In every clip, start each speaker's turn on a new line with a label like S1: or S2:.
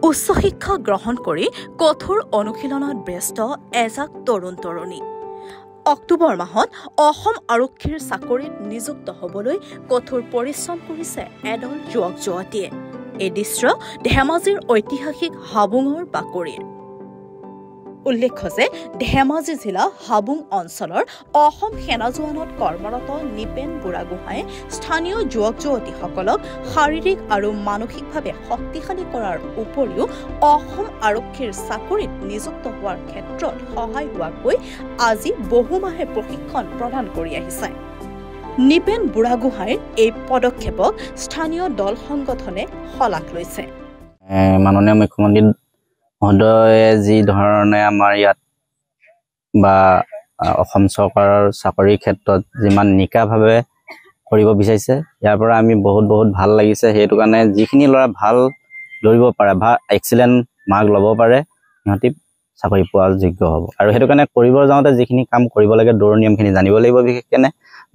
S1: উচ্চ শিক্ষা গ্ৰহণ কৰি কঠোৰ অনুশীলনত ব্যস্ত এজাক তৰুণ-তৰুণী। অক্টোবৰ মাহত অসম আৰক্ষীৰ চাকৰিত নিযুক্ত হ'বলৈ কঠোৰ পৰিশ্ৰম কৰিছে এদল যুৱক-যুৱতীয়ে। এই দৃশ্য ধেমাজিৰ ঐতিহাসিক হাবুঙৰ বাকৰিৰ। উল্লেখ্য যে ধেমাজি জিলা হাবুং অঞ্চলৰ অসম সেনা জোৱানত কৰ্মৰত নিপেন বুঢ়াগোহাঁয়ে স্থানীয় যুৱক-যুৱতীসকলক শাৰীৰিক আৰু মানসিকভাৱে শক্তিশালী কৰাৰ উপৰিও অসম আৰক্ষীৰ চাকৰিত নিযুক্ত হোৱাৰ ক্ষেত্ৰত সহায় হোৱাকৈ আজি বহুমাহে প্ৰশিক্ষণ প্ৰদান কৰি আহিছে। নিপেন বুঢ়াগোহাঁইৰ এই পদক্ষেপক স্থানীয় দল সংগঠনে শলাগ লৈছে।
S2: মাননীয় মুখ্যমন্ত্ৰী মহোদয়ে যি ধৰণে আমাৰ ইয়াত বা অসম চৰকাৰৰ চাকৰিৰ ক্ষেত্ৰত যিমান নিকাভাৱে কৰিব বিচাৰিছে, ইয়াৰ পৰা আমি বহুত ভাল লাগিছে। সেইটো কাৰণে যিখিনি ল'ৰা ভাল দৌৰিব পাৰে বা এক্সিলেণ্ট মাৰ্ক ল'ব পাৰে, সিহঁতি চাকৰি পোৱাৰ যোগ্য হ'ব। আৰু সেইটো কাৰণে কৰিব যাওঁতে যিখিনি কাম কৰিব লাগে, দৌৰ নিয়মখিনি জানিব লাগিব। বিশেষকৈ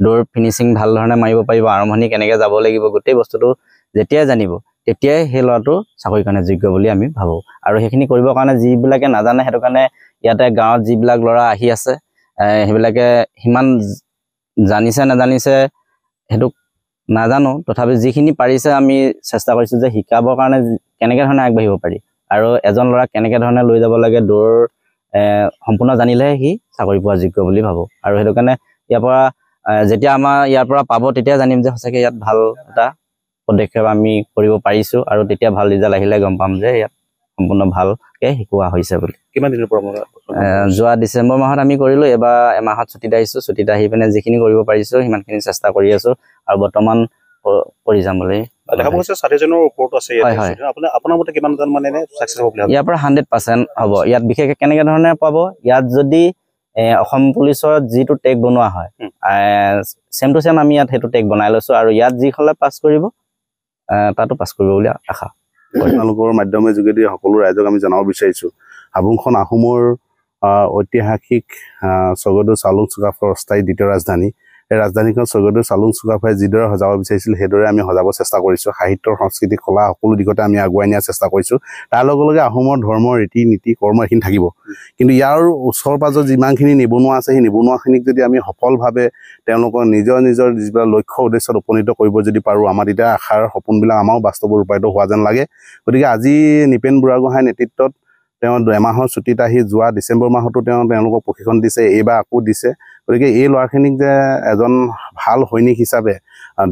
S2: দৌৰ ফিনিচিং ভাল ধৰণে মাৰিব পাৰিব, আৰম্ভণি কেনেকৈ যাব লাগিব, গোটেই বস্তুটো যেতিয়াই জানিব তেতিয়াই সেই ল'ৰাটো চাকৰিৰ কাৰণে যোগ্য বুলি আমি ভাবোঁ। আৰু সেইখিনি কৰিবৰ কাৰণে যিবিলাকে নাজানে, সেইটো কাৰণে ইয়াতে গাঁৱত যিবিলাক ল'ৰা আহি আছে, সেইবিলাকে সিমান জানিছে নাজানিছে সেইটো নাজানো, তথাপি যিখিনি পাৰিছে আমি চেষ্টা কৰিছোঁ যে শিকাবৰ কাৰণে কেনেকৈ ধৰণে আগবাঢ়িব পাৰি আৰু এজন ল'ৰাক কেনেকৈ ধৰণে লৈ যাব লাগে, দৌৰ সম্পূৰ্ণ জানিলেহে সি চাকৰি পোৱাৰ যোগ্য বুলি ভাবোঁ। আৰু সেইটো কাৰণে ইয়াৰ পৰা যেতিয়া আমাৰ ইয়াৰ পৰা পাব, তেতিয়া জানিম যে সঁচাকৈ ইয়াত ভাল এটা পদক্ষেপ আমি কৰিব পাৰিছোঁ। আৰু তেতিয়া ভাল ৰিজাল্ট আহিলে গম পাম যে ইয়াত সম্পূৰ্ণ ভালকৈ শিকোৱা হৈছে বুলি।
S3: কিমান দিনৰ পৰা
S2: যোৱা ডিচেম্বৰ মাহত আমি কৰিলোঁ। এবাৰ এমাহত ছুটীত আহিছোঁ। ছুটীত আহি পিনে যিখিনি কৰিব পাৰিছোঁ সিমানখিনি চেষ্টা কৰি আছোঁ আৰু বৰ্তমান কৰি যাম বুলি।
S3: দেখা গৈছে 60জনৰ ওপৰত আছে। আপোনাৰ মতে কিমানজন মানে ছাকচেছ হ'ব?
S2: ইয়াৰ পৰা 100% হ'ব। ইয়াত বিশেষকৈ কেনেকৈ ধৰণে পাব, ইয়াত যদি অসম পুলিচৰ যিটো টেগ বনোৱা হয়, ছেম টু ছেম আমি ইয়াত সেইটো টেগ বনাই লৈছোঁ। আৰু ইয়াত যিসকলে পাছ কৰিব তাতো পাছ কৰিব বুলি আশা।
S3: আপোনালোকৰ মাধ্যমৰ যোগেদি সকলো ৰাইজক আমি জনাব বিচাৰিছোঁ, হাবুংখন আহোমৰ ঐতিহাসিক স্বৰ্গদেউ চাওলুং চুকাফাৰ অস্থায়ী দ্বিতীয় ৰাজধানী। এই ৰাজধানীখন স্বৰ্গদেউ চাওলুং চুকাফাই যিদৰে সজাব বিচাৰিছিল সেইদৰে আমি সজাব চেষ্টা কৰিছোঁ। সাহিত্য, সংস্কৃতি, কলা সকলো দিশতে আমি আগুৱাই নিয়াৰ চেষ্টা কৰিছোঁ। তাৰ লগে লগে আহোমৰ ধৰ্ম, ৰীতি নীতি, কৰ্ম এইখিনি থাকিব। কিন্তু ইয়াৰ ওচৰ পাজৰ যিমানখিনি নিবনুৱা আছে, সেই নিবনুৱাখিনিক যদি আমি সফলভাৱে তেওঁলোকৰ নিজৰ যিবিলাক লক্ষ্য উদ্দেশ্যত উপনীত কৰিব যদি পাৰোঁ, আমাৰ তেতিয়া আশাৰ সপোনবিলাক আমাৰো বাস্তৱত ৰূপায়িত হোৱা যেন লাগে। গতিকে আজি নিপেন বুঢ়াগোহাঁইৰ নেতৃত্বত তেওঁ 2 মাহৰ ছুটীত আহি যোৱা ডিচেম্বৰ মাহতো তেওঁলোকক প্ৰশিক্ষণ দিছে, এইবাৰ আকৌ দিছে। গতিকে এই ল'ৰাখিনিক যে এজন ভাল সৈনিক হিচাপে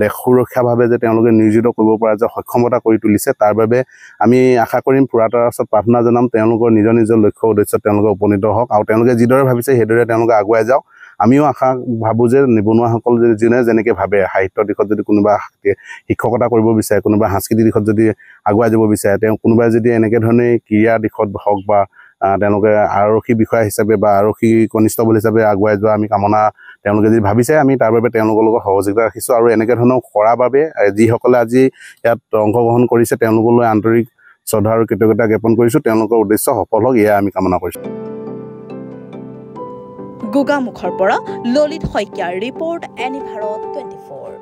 S3: দেশ সুৰক্ষাভাৱে যে তেওঁলোকে নিয়োজিত কৰিব পৰা যে সক্ষমতা কৰি তুলিছে, তাৰ বাবে আমি আশা কৰিম, ফুৰাটাৰ ওচৰত প্ৰাৰ্থনা জনাম তেওঁলোকৰ নিজৰ লক্ষ্য উদ্দেশ্যত তেওঁলোকে উপনীত হওক আৰু তেওঁলোকে যিদৰে ভাবিছে সেইদৰে তেওঁলোকে আগুৱাই যাওক। আমিও আশা ভাবোঁ যে নিবনুৱাসকল যোনে যেনেকৈ ভাবে, সাহিত্যৰ দিশত যদি কোনোবা শিক্ষকতা কৰিব বিচাৰে, কোনোবা সাংস্কৃতিক দিশত যদি আগুৱাই যাব বিচাৰে, কোনোবাই যদি এনেকৈ ধৰণে ক্ৰীড়া দিশত হওক বা তেওঁলোকে আৰক্ষী বিষয়া হিচাপে বা আৰক্ষী কনিষ্টবল হিচাপে আগুৱাই যোৱা আমি কামনা তেওঁলোকে যদি ভাবিছে, আমি তাৰ বাবে তেওঁলোকৰ লগত সহযোগিতা ৰাখিছোঁ। আৰু এনেকৈ ধৰণৰ কৰাৰ বাবে যিসকলে আজি ইয়াত অংশগ্ৰহণ কৰিছে তেওঁলোকলৈ আন্তৰিক শ্ৰদ্ধা আৰু কৃতজ্ঞতা জ্ঞাপন কৰিছোঁ। তেওঁলোকৰ উদ্দেশ্য সফল হওক, এয়া আমি কামনা কৰিছোঁ।
S1: গোগামুখৰ পৰা ললিত শইকীয়াৰ ৰিপৰ্ট, এনি ভাৰত 24।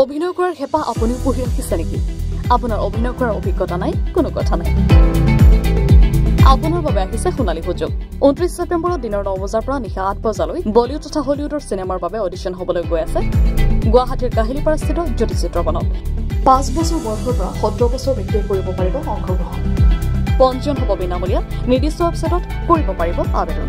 S4: অভিনয় কৰাৰ হেঁপাহ আপুনিও পঢ়ি ৰাখিছে নেকি? আপোনাৰ অভিনয় কৰাৰ অভিজ্ঞতা নাই? কোনো কথা নাই, আপোনাৰ বাবে আহিছে সোণালী সুযোগ। 29 ছেপ্টেম্বৰত দিনৰ 9 বজাৰ পৰা নিশা 8 বজালৈ বলিউড তথা হলিউডৰ চিনেমাৰ বাবে অডিশ্যন হ'বলৈ গৈ আছে গুৱাহাটীৰ কাহিলীপাৰাস্থিত জ্যোতি চিত্ৰবনত। 5 বছৰ বয়সৰ পৰা 17 বছৰ ব্যক্তিয়ে কৰিব পাৰিব অংশগ্ৰহণ। পঞ্জীয়ন হ'ব বিনামূলীয়া। নিৰ্দিষ্ট ৱেবছাইটত কৰিব পাৰিব আবেদন।